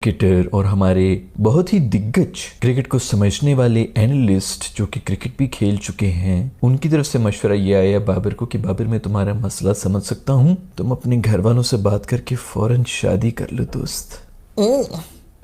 Cricketer और हमारे बहुत ही दिग्गज क्रिकेट को समझने वाले एनालिस्ट जो कि क्रिकेट भी खेल चुके हैं, उनकी तरफ से मशवरा ये आया बाबर को कि बाबर मैं तुम्हारा मसला समझ सकता हूँ, तुम अपने घर वालों से बात करके फौरन शादी कर लो दोस्त।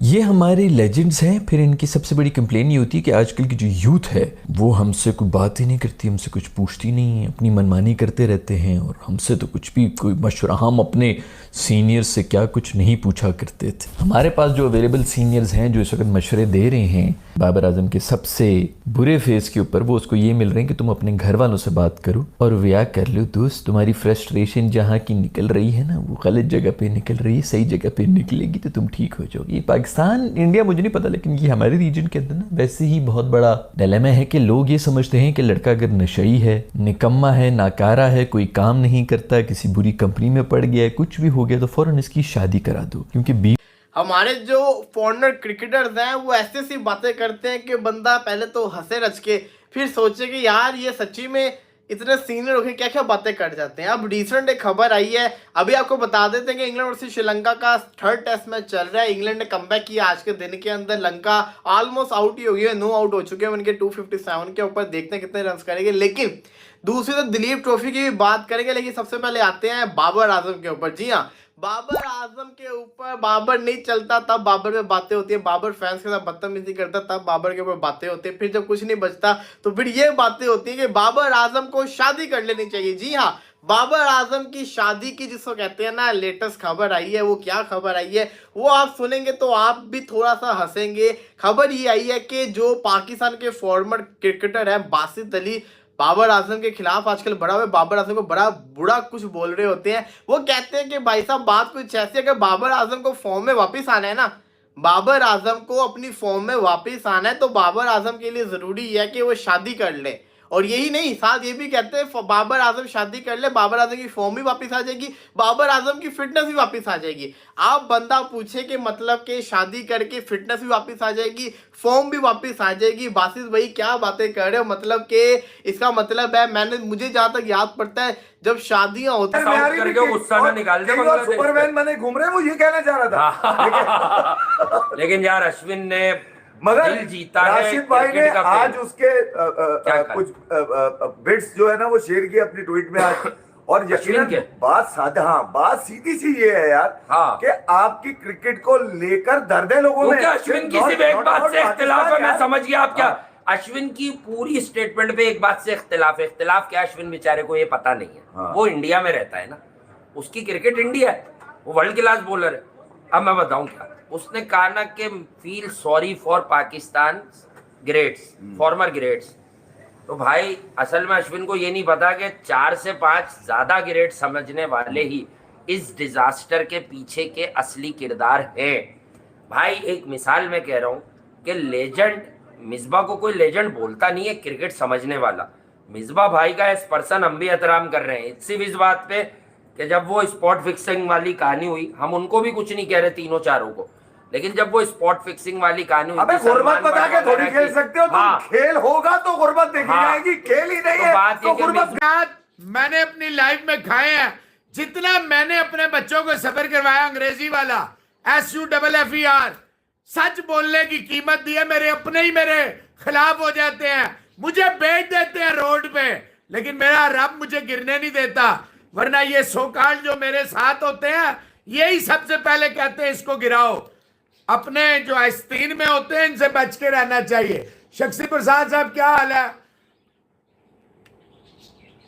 ये हमारे लेजेंड्स हैं। फिर इनकी सबसे बड़ी कंप्लेन ये होती है कि आजकल की जो यूथ है वो हमसे कोई बात ही नहीं करती, हमसे कुछ पूछती नहीं है, अपनी मनमानी करते रहते हैं और हमसे तो कुछ भी कोई मशवरा, हम अपने सीनियर से क्या कुछ नहीं पूछा करते थे। हमारे पास जो अवेलेबल सीनियर्स हैं जो इस वक्त मशवरे दे रहे हैं बाबर आजम के सबसे बुरे फेस के ऊपर, वो उसको ये मिल रहे हैं कि तुम अपने घर वालों से बात करो और ब्याह कर लो दोस्त। तुम्हारी फ्रस्ट्रेशन जहाँ की निकल रही है ना वो गलत जगह पे निकल रही है, सही जगह पे निकलेगी तो तुम ठीक हो जाओगी। पाकिस्तान, इंडिया मुझे नहीं पता, लेकिन ये हमारे रीजन के अंदर ना वैसे ही बहुत बड़ा डिलेमा है कि लोग ये समझते हैं कि लड़का अगर नशई है, निकम्मा है, नाकारा है, कोई काम नहीं करता, किसी बुरी कंपनी में पड़ गया है, कुछ भी हो गया तो फौरन इसकी शादी करा दो। क्योंकि हमारे जो फॉरनर क्रिकेटर्स हैं वो ऐसी सी बातें करते हैं कि बंदा पहले तो हंसे रच के फिर सोचे कि यार ये सच्ची में इतने सीनियर होकर क्या क्या बातें कर जाते हैं। अब रिसेंट एक खबर आई है, अभी आपको बता देते हैं कि इंग्लैंड वर्सेस श्रीलंका का थर्ड टेस्ट मैच चल रहा है। इंग्लैंड ने कमबैक किया आज के दिन के अंदर। लंका ऑलमोस्ट आउट ही हो गई है, नो आउट हो चुके हैं उनके 257 के ऊपर। देखते हैं कितने रन करेंगे। लेकिन दूसरी तो दिलीप ट्रॉफी की भी बात करेंगे, लेकिन सबसे पहले आते हैं बाबर आजम के ऊपर। जी हाँ, बाबर आजम के ऊपर बाबर नहीं चलता तब बाबर में बातें होती है, बाबर फैंस के साथ बदतमीजी करता तब बाबर के ऊपर बातें होती है, फिर जब कुछ नहीं बचता तो फिर ये बातें होती है कि बाबर आजम को शादी कर लेनी चाहिए। जी हाँ, बाबर आजम की शादी की जिसको कहते हैं ना लेटेस्ट खबर आई है। वो क्या खबर आई है वो आप सुनेंगे तो आप भी थोड़ा सा हंसेंगे। खबर ये आई है कि जो पाकिस्तान के फॉर्मर क्रिकेटर है बासित अली, बाबर आजम के खिलाफ आजकल बड़ा हुआ, बाबर आजम को बड़ा बुरा कुछ बोल रहे होते हैं। वो कहते हैं कि भाई साहब बात कुछ ऐसी है कि बाबर आजम को फॉर्म में वापस आना है ना, बाबर आजम को अपनी फॉर्म में वापस आना है तो बाबर आजम के लिए जरूरी है कि वो शादी कर ले। और यही नहीं, साथ ये भी कहते हैं बाबर आजम शादी कर ले, बाबर आजम की फॉर्म भी वापस आ जाएगी, बाबर आजम की फिटनेस भी वापस आ जाएगी। आप बंदा पूछे कि मतलब कि शादी करके फिटनेस भी वापस आ जाएगी, फॉर्म भी वापस आ जाएगी। बासित भाई क्या बातें कर रहे हो? मतलब कि इसका मतलब है, मुझे जहां तक याद पड़ता है जब शादियां होती हैं गुस्सा ना निकाल दे, सुपरमैन बने घूम रहे हैं, वो ये कहना चाह रहा था। लेकिन यार अश्विन ने मगर दिल जीता है। राशिद भाई ने आज उसके कुछ बिट्स जो है ना वो शेयर किए अपनी ट्वीट में आज। और यकीनन बात सीधी सी ये है यार कि आपकी क्रिकेट को लेकर दर्द है लोगों में। अश्विन की सिर्फ एक बात से इख्तिलाफ है, मैं समझ गया आप क्या। अश्विन की पूरी स्टेटमेंट पे एक बात से इख्तिलाफ है। इख्तिलाफ क्या, अश्विन बेचारे को ये पता नहीं है। वो इंडिया में रहता है ना, उसकी क्रिकेट इंडिया है, वो वर्ल्ड क्लास बॉलर है। अब मैं बताऊं क्या, उसने कहा ना कि feel sorry for Pakistan greats, farmer greats. तो भाई असल में अश्विन को ये नहीं पता कि 4 से 5 ज्यादा ग्रेट समझने वाले ही इस डिजास्टर के पीछे के असली किरदार हैं। भाई एक मिसाल मैं कह रहा हूँ कि लेजेंड मिसबा को कोई लेजेंड बोलता नहीं है क्रिकेट समझने वाला। मिसबा भाई का इस पर्सन हम भी एहतराम कर रहे हैं सिर्फ इस बात पे कि जब वो स्पॉट फिक्सिंग वाली कहानी हुई, हम उनको भी कुछ नहीं कह रहे तीनों चारों को, लेकिन जब वो स्पॉट फिक्सिंग वाली कहानी हुई, अबे गुरबत बता के थोड़ी खेल सकते हो तुम। खेल होगा तो गुरबत देखी जाएगी, खेल ही नहीं है तो गुरबत। मैंने अपनी लाइफ में खाए हैं, जितना मैंने अपने बच्चों को सफर करवाया अंग्रेजी वाला SUFFER, सच बोलने की कीमत दी है। मेरे अपने ही मेरे खिलाफ हो जाते हैं, मुझे बेच देते हैं रोड पे, लेकिन मेरा रब मुझे गिरने नहीं देता। वरना ये सोकाल जो मेरे साथ होते हैं यही सबसे पहले कहते हैं इसको गिराओ। अपने जो आस्तीन में होते हैं इनसे बच के रहना चाहिए। शख्सी प्रसाद साहब क्या हाल है?